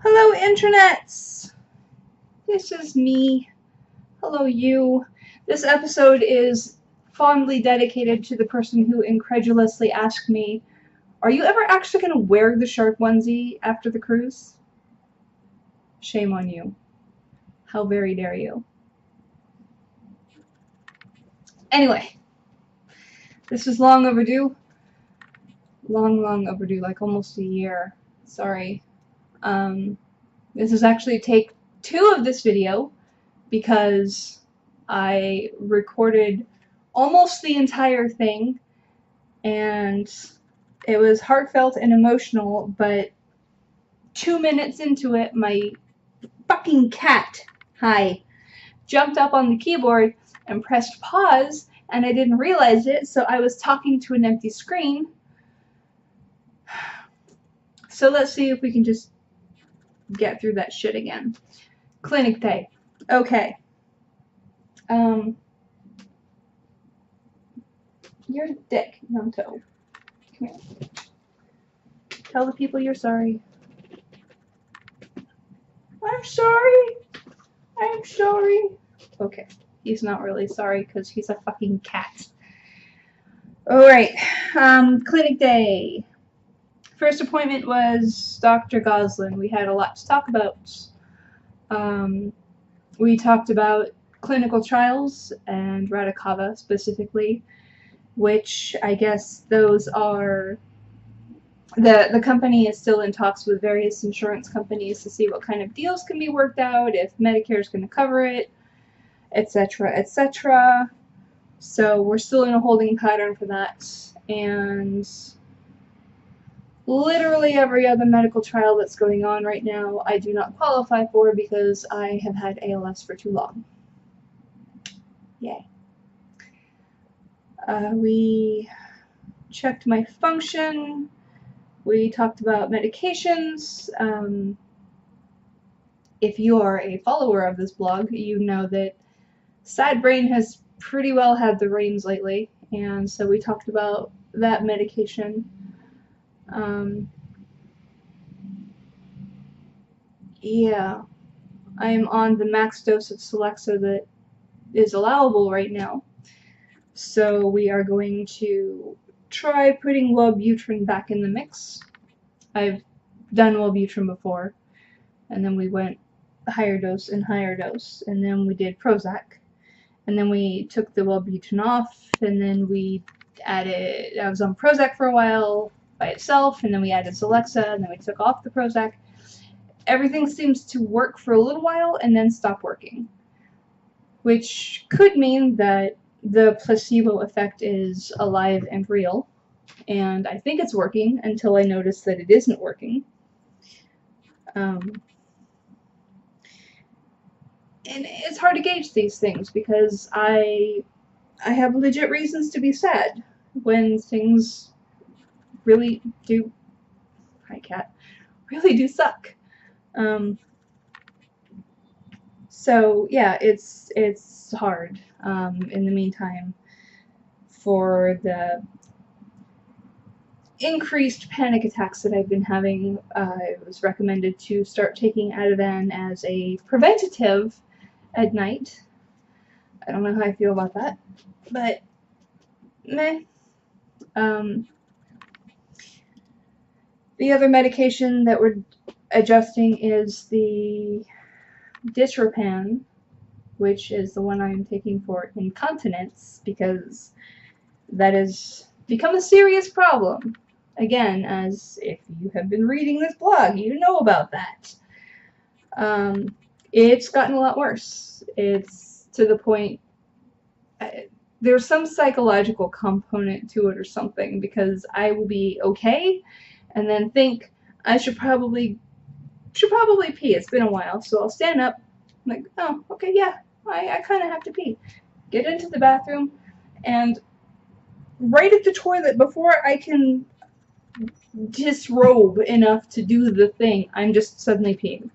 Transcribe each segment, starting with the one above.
Hello, internets! This is me. Hello, you. This episode is fondly dedicated to the person who incredulously asked me, are you ever actually going to wear the shark onesie after the cruise? Shame on you. How very dare you. Anyway, this is long overdue. Long overdue, like almost a year. Sorry. This is actually take 2 of this video because I recorded almost the entire thing and it was heartfelt and emotional, but 2 minutes into it, my fucking cat, jumped up on the keyboard and pressed pause, and I didn't realize it, so I was talking to an empty screen. So let's see if we can just get through that shit again. Clinic day. Okay. You're a dick, Nanto. Come here. Tell the people you're sorry. I'm sorry. I'm sorry. Okay. He's not really sorry because he's a fucking cat. Alright. Clinic day. First appointment was Dr. Goslin. We had a lot to talk about. We talked about clinical trials and Radicava specifically, which I guess those are the company is still in talks with various insurance companies to see what kind of deals can be worked out, if Medicare is going to cover it, etc., etc. So we're still in a holding pattern for that, and literally every other medical trial that's going on right now I do not qualify for because I have had ALS for too long. Yay. We checked my function. We talked about medications. If you are a follower of this blog, you know that Sad Brain has pretty well had the reins lately, and so we talked about that medication. Yeah, I'm on the max dose of Celexa that is allowable right now. So we are going to try putting Wellbutrin back in the mix. I've done Wellbutrin before, and then we went higher dose and higher dose, and then we did Prozac, and then we took the Wellbutrin off, and then we added, I was on Prozac for a while by itself, and then we added Celexa, and then we took off the Prozac. Everything seems to work for a little while and then stop working, which could mean that the placebo effect is alive and real, and I think it's working until I notice that it isn't working. And it's hard to gauge these things because I have legit reasons to be sad when things really do, hi cat, really do suck. So yeah, it's hard. In the meantime, for the increased panic attacks that I've been having, it was recommended to start taking Ativan as a preventative at night. I don't know how I feel about that, but meh. The other medication that we're adjusting is the Ditropan, which is the one I'm taking for incontinence, because that has become a serious problem. Again, as if you have been reading this blog, you know about that. It's gotten a lot worse. It's to the point, there's some psychological component to it or something, because I will be okay and then think I should probably pee. It's been a while, so I'll stand up, I'm like, oh, okay, yeah, I kind of have to pee. Get into the bathroom, and right at the toilet, before I can disrobe enough to do the thing, I'm just suddenly peeing.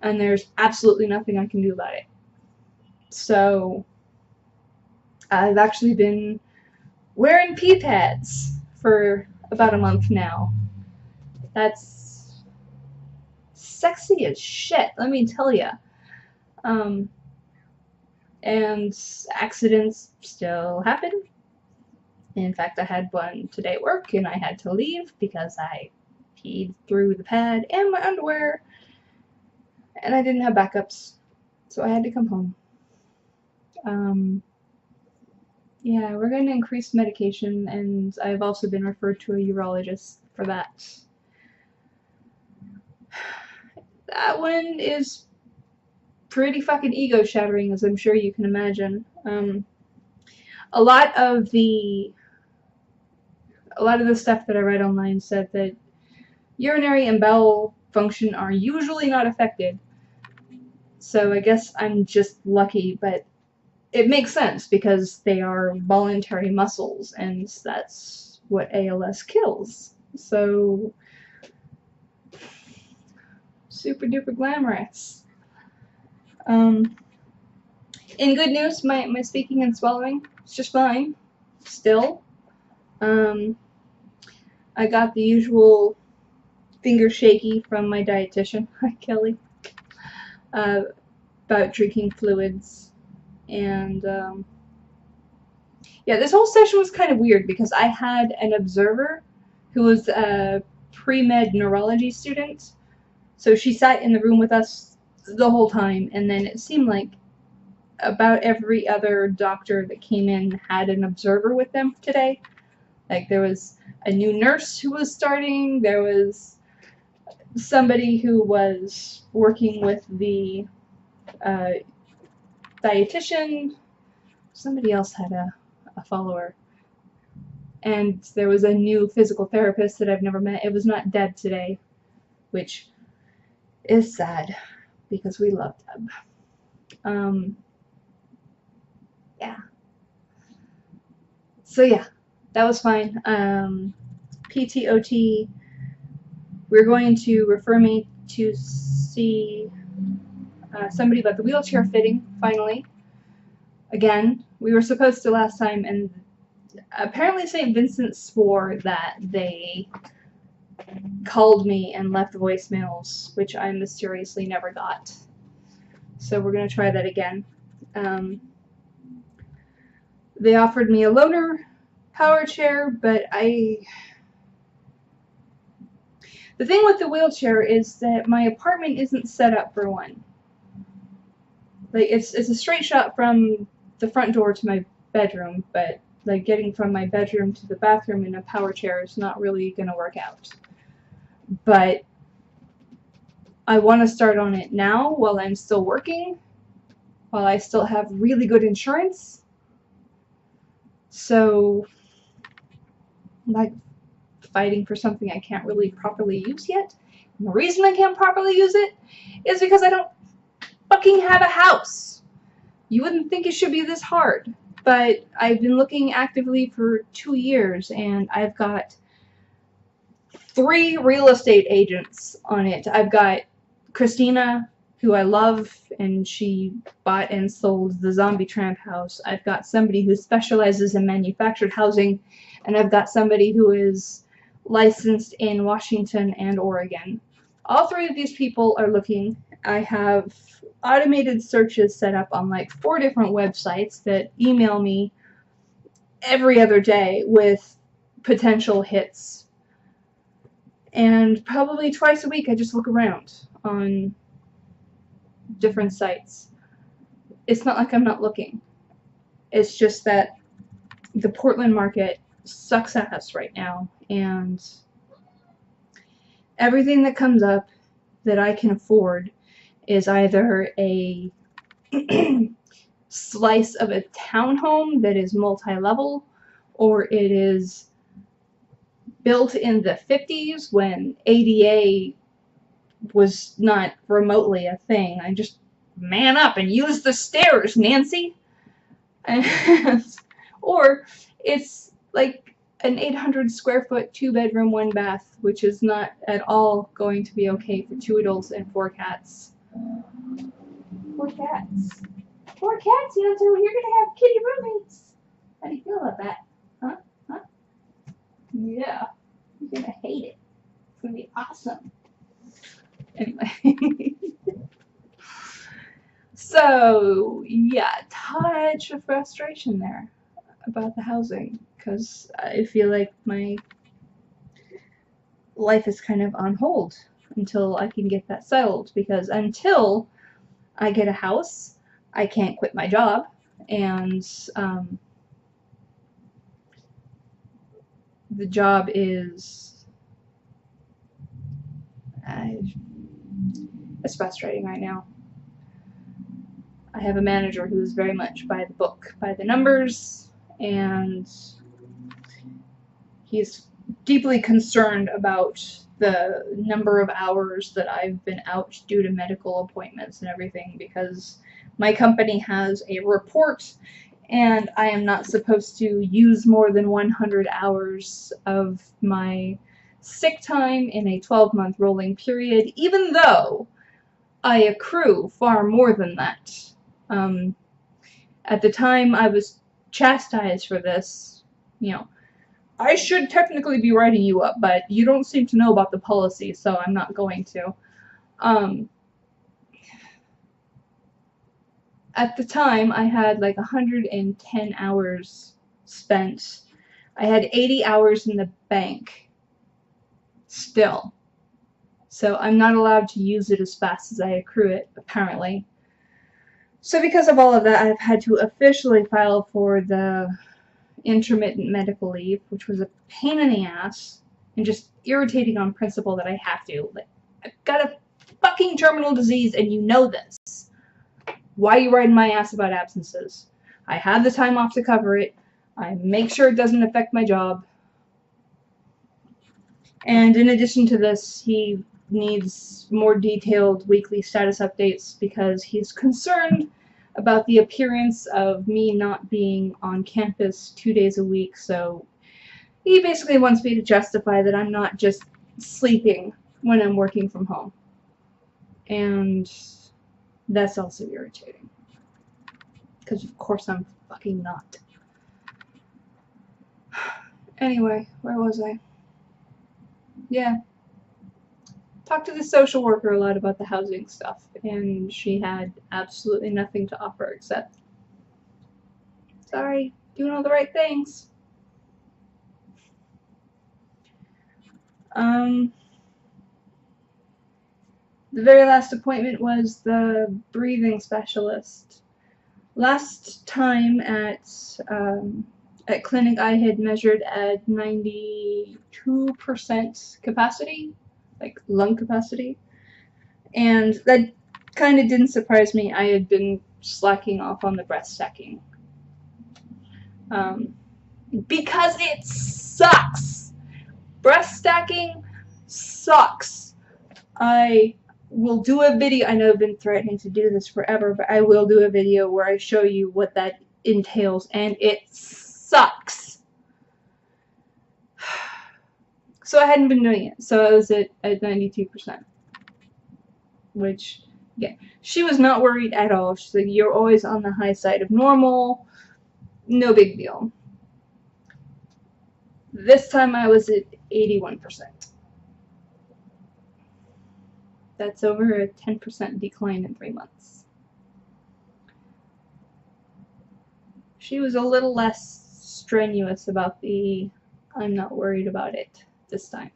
And there's absolutely nothing I can do about it. So I've actually been wearing pee pads for about a month now. That's sexy as shit, let me tell ya. And accidents still happen. In fact, I had one today at work, and I had to leave because I peed through the pad and my underwear, and I didn't have backups, so I had to come home. Yeah, we're going to increase medication, and I've also been referred to a urologist for that. That one is pretty fucking ego-shattering, as I'm sure you can imagine. A lot of the stuff that I read online said that urinary and bowel function are usually not affected. So I guess I'm just lucky, but it makes sense because they are voluntary muscles, and that's what ALS kills. So, super duper glamorous. In good news, my speaking and swallowing is just fine. Still. I got the usual finger shaky from my dietitian, Kelly, about drinking fluids. And yeah, this whole session was kind of weird because I had an observer who was a pre-med neurology student. So she sat in the room with us the whole time, and then it seemed like about every other doctor that came in had an observer with them today. Like, there was a new nurse who was starting, there was somebody who was working with the dietitian, somebody else had a follower, and there was a new physical therapist that I've never met. It was not Deb today, which is sad because we love Deb. Yeah. So yeah, that was fine. PTOT, we're going to refer me to see somebody about the wheelchair fitting, finally. Again, we were supposed to last time, and apparently St. Vincent swore that they called me and left voicemails, which I mysteriously never got. So we're going to try that again. They offered me a loaner power chair, but the thing with the wheelchair is that my apartment isn't set up for one. Like, it's a straight shot from the front door to my bedroom, but like getting from my bedroom to the bathroom in a power chair is not really going to work out. But I want to start on it now while I'm still working, while I still have really good insurance. So, I'm like fighting for something I can't really properly use yet. And the reason I can't properly use it is because I don't fucking have a house. You wouldn't think it should be this hard, but I've been looking actively for 2 years, and I've got 3 real estate agents on it. I've got Christina, who I love, and she bought and sold the Zombie Tramp house. I've got somebody who specializes in manufactured housing, and I've got somebody who is licensed in Washington and Oregon. All 3 of these people are looking. I have automated searches set up on like 4 different websites that email me every other day with potential hits. And probably twice a week I just look around on different sites. It's not like I'm not looking. It's just that the Portland market sucks ass right now, and everything that comes up that I can afford is either a slice of a townhome that is multi-level, or it is built in the 50s when ADA was not remotely a thing. I just man up and use the stairs, Nancy. Or it's like an 800 square foot 2-bedroom 1-bath, which is not at all going to be okay for 2 adults and 4 cats. 4 cats. 4 cats, Yanto. You're gonna have kitty roommates. How do you feel about that? Huh? Huh? Yeah. You're gonna hate it. It's gonna be awesome. Anyway. So, yeah, touch of frustration there about the housing, because I feel like my life is kind of on hold until I can get that settled, because until I get a house, I can't quit my job, and the job is it's frustrating right now. I have a manager who's very much by the book, by the numbers, and he's deeply concerned about the number of hours that I've been out due to medical appointments and everything, because my company has a report and I am not supposed to use more than 100 hours of my sick time in a 12-month rolling period, even though I accrue far more than that. At the time I was chastised for this, you know, I should technically be writing you up, but you don't seem to know about the policy, so I'm not going to. At the time, I had like 110 hours spent. I had 80 hours in the bank still. So I'm not allowed to use it as fast as I accrue it, apparently. So because of all of that, I've had to officially file for the intermittent medical leave, which was a pain in the ass and just irritating on principle that I have to. Like, I've got a fucking terminal disease and you know this. Why are you riding my ass about absences? I have the time off to cover it. I make sure it doesn't affect my job. And in addition to this, he needs more detailed weekly status updates because he's concerned about the appearance of me not being on campus 2 days a week, so he basically wants me to justify that I'm not just sleeping when I'm working from home. And that's also irritating. Because of course I'm fucking not. Anyway, where was I? Yeah. Talked to the social worker a lot about the housing stuff, and she had absolutely nothing to offer except, sorry, doing all the right things. The very last appointment was the breathing specialist. Last time at clinic, I had measured at 92% capacity, like lung capacity, and that kind of didn't surprise me. I had been slacking off on the breath stacking. Because it sucks! Breath stacking sucks. I will do a video. I know I've been threatening to do this forever, but I will do a video where I show you what that entails, and it sucks. So I hadn't been doing it, so I was at 92%. Which, yeah, she was not worried at all. She's like, you're always on the high side of normal. No big deal. This time I was at 81%. That's over a 10% decline in 3 months. She was a little less strenuous about the I'm not worried about it this time.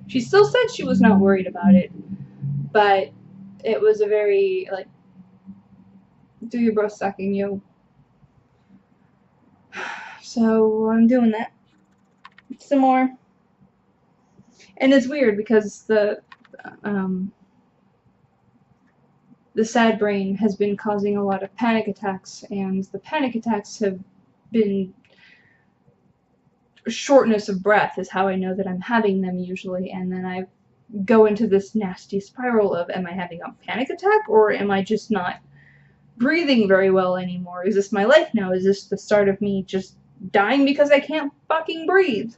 She still said she was not worried about it, but it was a very, like, do your breath stacking, yo. So I'm doing that. Some more. And it's weird because the sad brain has been causing a lot of panic attacks, and the panic attacks have been shortness of breath is how I know that I'm having them usually, and then I go into this nasty spiral of, am I having a panic attack, or am I just not breathing very well anymore? Is this my life now? Is this the start of me just dying because I can't fucking breathe?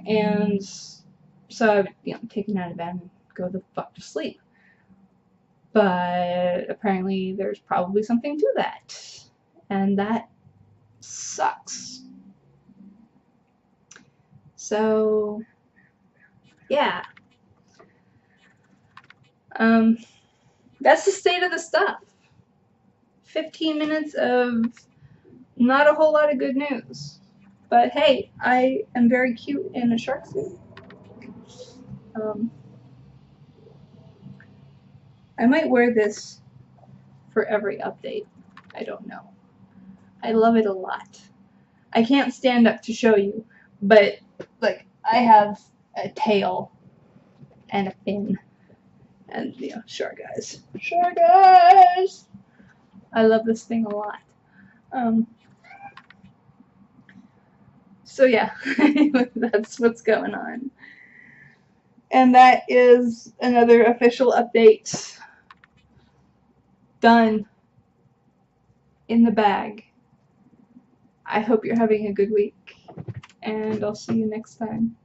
And so I've taken out of bed and go the fuck to sleep. But apparently there's probably something to that, and that sucks. So, yeah. That's the state of the stuff. 15 minutes of not a whole lot of good news. But hey, I am very cute in a shark suit. I might wear this for every update. I don't know. I love it a lot. I can't stand up to show you, but like I have a tail and a fin, and you know, shark eyes. Shark eyes. I love this thing a lot. So yeah, that's what's going on. And that is another official update. Done. In the bag. I hope you're having a good week, and I'll see you next time.